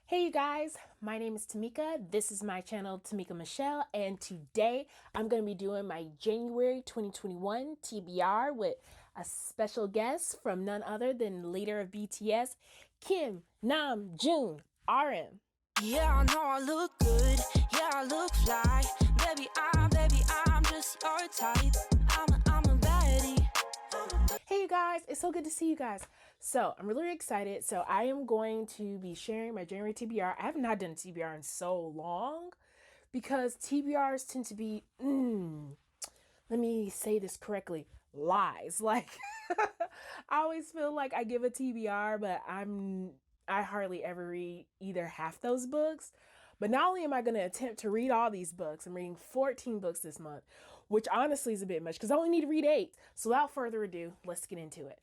Hey you guys, my name is Tamika. This is my channel, Tamika Michelle, and today I'm going to be doing my January 2021 TBR with a special guest from none other than leader of BTS, Kim Namjoon, RM. Yeah, I know I look good. Yeah, I look fly. Baby, I'm just your type. I'm a baddie. Hey you guys, it's so good to see you guys. So I'm really excited. So I am going to be sharing my January TBR. I have not done a TBR in so long because TBRs tend to be, let me say this correctly, lies. Like I always feel like I give a TBR, but I hardly ever read either half those books. But not only am I going to attempt to read all these books, I'm reading 14 books this month, which honestly is a bit much because I only need to read 8. So without further ado, let's get into it.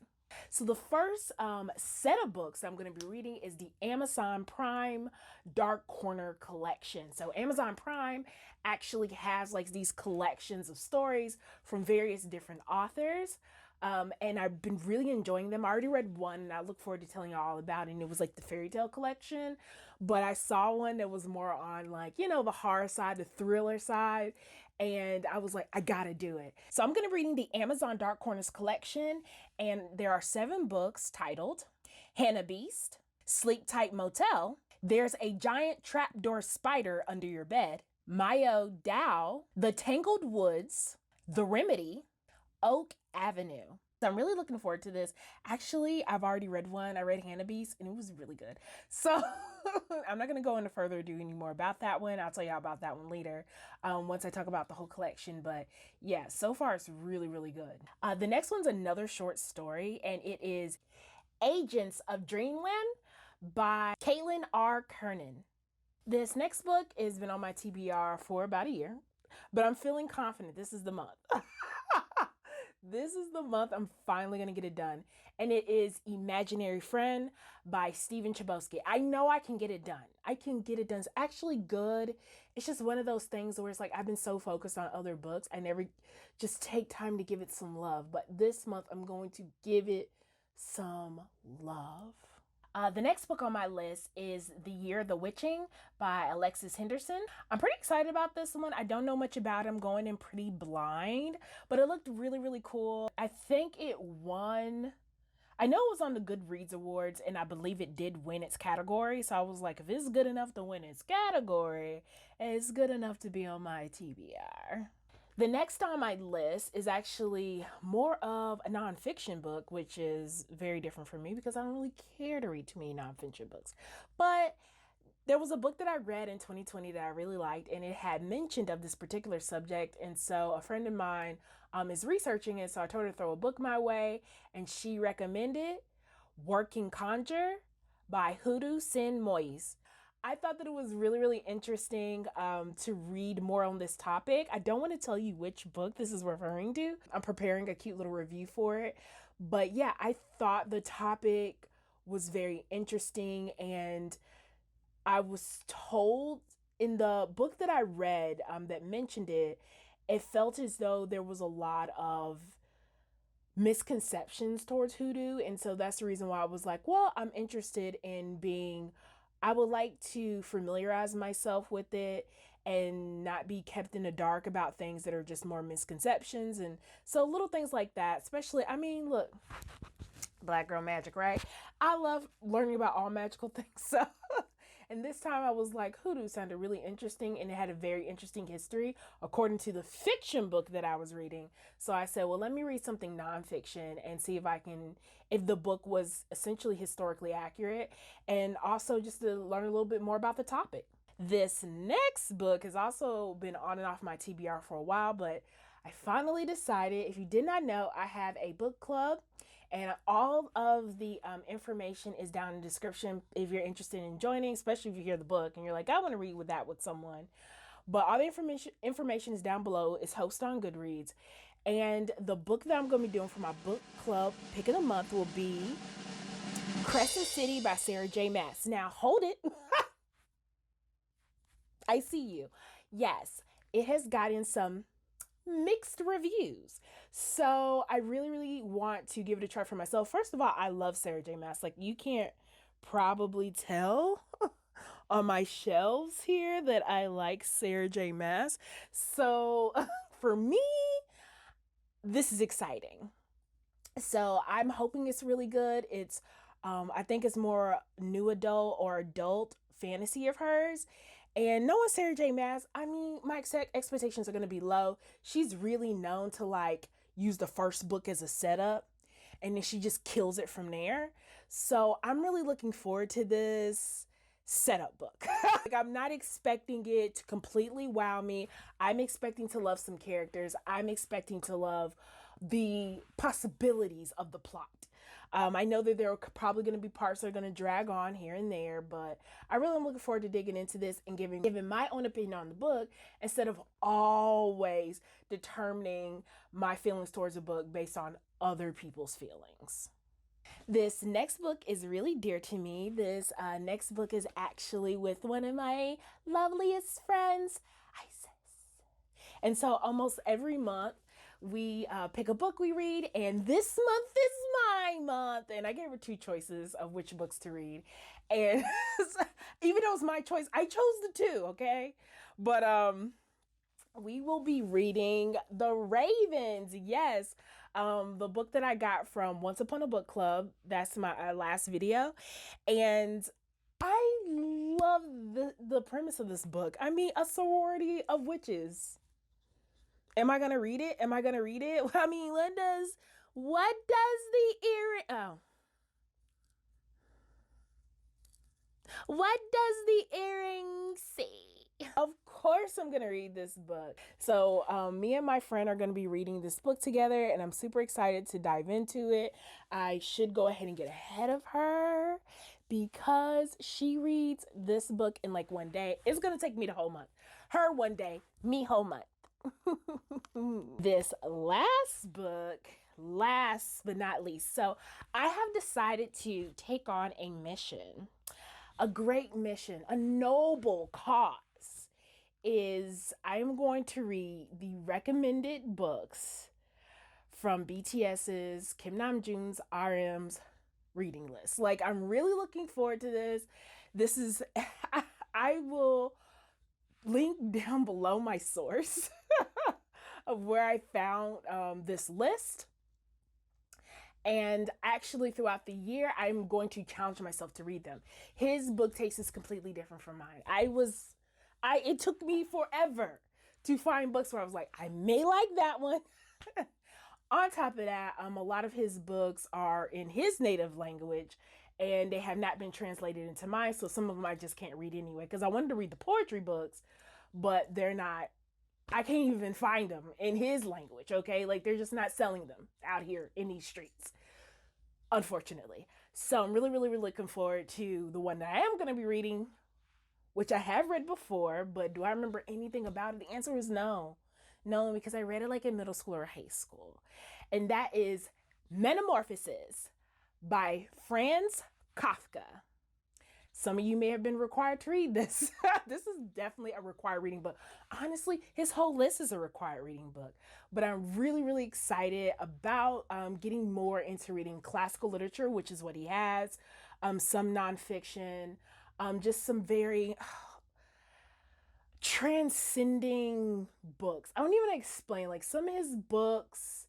So the first set of books I'm going to be reading is the Amazon Prime Dark Corner collection. So Amazon Prime actually has like these collections of stories from various different authors. And I've been really enjoying them. I already read one and I look forward to telling you all about it. And it was like the fairy tale collection. But I saw one that was more on like, you know, the horror side, the thriller side. And I was like, I gotta do it. So I'm gonna be reading the Amazon Dark Corners collection. And there are 7 books titled Hannah Beast, Sleep Tight Motel, There's a Giant Trapdoor Spider Under Your Bed, Mayo Dow, The Tangled Woods, The Remedy, Oak Avenue. So I'm really looking forward to this. Actually, I've already read one. I read Hannah Beast and it was really good. So I'm not going to go into further ado anymore about that one. I'll tell you about that one later once I talk about the whole collection. But yeah, so far it's really, really good. The next one's another short story and it is Agents of Dreamland by Caitlin R. Kernan. This next book has been on my TBR for about a year, but I'm feeling confident. This is the month. This is the month I'm finally going to get it done. And it is Imaginary Friend by Stephen Chbosky. I know I can get it done. I can get it done. It's actually good. It's just one of those things where it's like I've been so focused on other books. I never just take time to give it some love. But this month I'm going to give it some love. The next book on my list is The Year of the Witching by Alexis Henderson. I'm pretty excited about this one. I don't know much about it. I'm going in pretty blind, but it looked really, really cool. I think it won. I know it was on the Goodreads Awards, and I believe it did win its category. So I was like, if it's good enough to win its category, it's good enough to be on my TBR. The next on my list is actually more of a nonfiction book, which is very different for me because I don't really care to read too many nonfiction books. But there was a book that I read in 2020 that I really liked, and it had mentioned of this particular subject. And so a friend of mine is researching it. So I told her to throw a book my way, and she recommended Working Conjure by Hoodoo Sin Moise. I thought that it was really, really interesting to read more on this topic. I don't want to tell you which book this is referring to. I'm preparing a cute little review for it. But yeah, I thought the topic was very interesting. And I was told in the book that I read that mentioned it, it felt as though there was a lot of misconceptions towards hoodoo. And so that's the reason why I was like, well, I'm interested in I would like to familiarize myself with it and not be kept in the dark about things that are just more misconceptions. And so little things like that, especially, I mean, look, Black girl magic, right? I love learning about all magical things. So, and this time I was like, hoodoo sounded really interesting and it had a very interesting history according to the fiction book that I was reading. So I said, well, let me read something nonfiction and see if the book was essentially historically accurate and also just to learn a little bit more about the topic. This next book has also been on and off my TBR for a while, but I finally decided, if you did not know, I have a book club and all of the information is down in the description if you're interested in joining, especially if you hear the book and you're like, I want to read with someone. But all the information is down below. It's hosted on Goodreads. And the book that I'm going to be doing for my book club pick of the month will be Crescent City by Sarah J. Maas. Now, hold it. I see you. Yes, it has gotten some mixed reviews. So I really, really want to give it a try for myself. First of all, I love Sarah J. Maas. Like, you can't probably tell on my shelves here that I like Sarah J. Maas. So for me, this is exciting. So I'm hoping it's really good. It's I think it's more new adult or adult fantasy of hers. And knowing Sarah J. Maas, I mean, my expectations are going to be low. She's really known to like use the first book as a setup, and then she just kills it from there. So I'm really looking forward to this setup book. Like, I'm not expecting it to completely wow me. I'm expecting to love some characters. I'm expecting to love the possibilities of the plot. I know that there are probably going to be parts that are going to drag on here and there, but I really am looking forward to digging into this and giving my own opinion on the book instead of always determining my feelings towards a book based on other people's feelings. This next book is really dear to me. This next book is actually with one of my loveliest friends, Isis. And so almost every month, we pick a book we read, and this month is my month, and I gave her two choices of which books to read, and even though it was my choice, I chose the two, okay? But we will be reading The Ravens. Yes, the book that I got from Once Upon a Book Club. That's my last video, and I love the premise of this book. I mean, a sorority of witches. Am I gonna read it? Am I gonna read it? I mean, what does the earring? Oh, what does the earring say? Of course, I'm gonna read this book. So, me and my friend are gonna be reading this book together, and I'm super excited to dive into it. I should go ahead and get ahead of her because she reads this book in like one day. It's gonna take me the whole month. Her one day, me whole month. This last book, last but not least, so I have decided to take on a mission, a great mission, a noble cause. Is I am going to read the recommended books from BTS's, Kim Namjoon's, RM's reading list. Like, I'm really looking forward to this. This is I will link down below my source of where I found this list. And actually throughout the year, I'm going to challenge myself to read them. His book taste is completely different from mine. It took me forever to find books where I was like, I may like that one. On top of that, a lot of his books are in his native language, and they have not been translated into mine. So some of them I just can't read anyway, because I wanted to read the poetry books, but they're not, I can't even find them in his language, okay? Like, they're just not selling them out here in these streets, unfortunately. So I'm really, really, really looking forward to the one that I am going to be reading, which I have read before, but do I remember anything about it? The answer is no. No, because I read it like in middle school or high school. And that is Metamorphosis by Franz Kafka. Some of you may have been required to read this. This is definitely a required reading book. Honestly, his whole list is a required reading book. But I'm really, really excited about getting more into reading classical literature, which is what he has. Some nonfiction, just some very transcending books. I don't even explain, like, some of his books,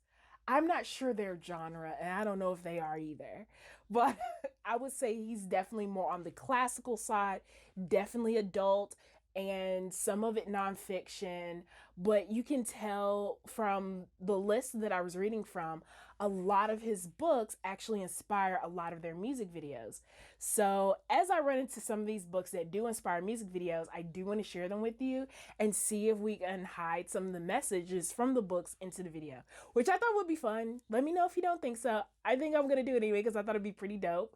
I'm not sure their genre, and I don't know if they are either. But I would say he's definitely more on the classical side, definitely adult, and some of it nonfiction. But you can tell from the list that I was reading from, a lot of his books actually inspire a lot of their music videos. So as I run into some of these books that do inspire music videos, I do want to share them with you and see if we can hide some of the messages from the books into the video, which I thought would be fun. Let me know if you don't think so. I think I'm going to do it anyway because I thought it'd be pretty dope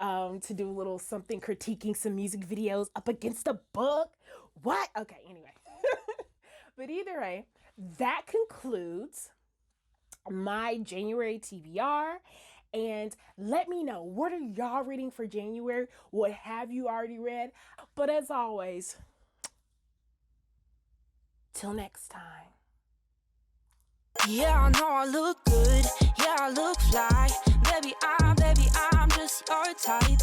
to do a little something critiquing some music videos up against a book. What? Okay, anyway. But either way, that concludes my January TBR. And let me know, what are y'all reading for January? What have you already read? But as always, till next time. Yeah, I know I look good. Yeah, I look fly. Baby, I'm just your type.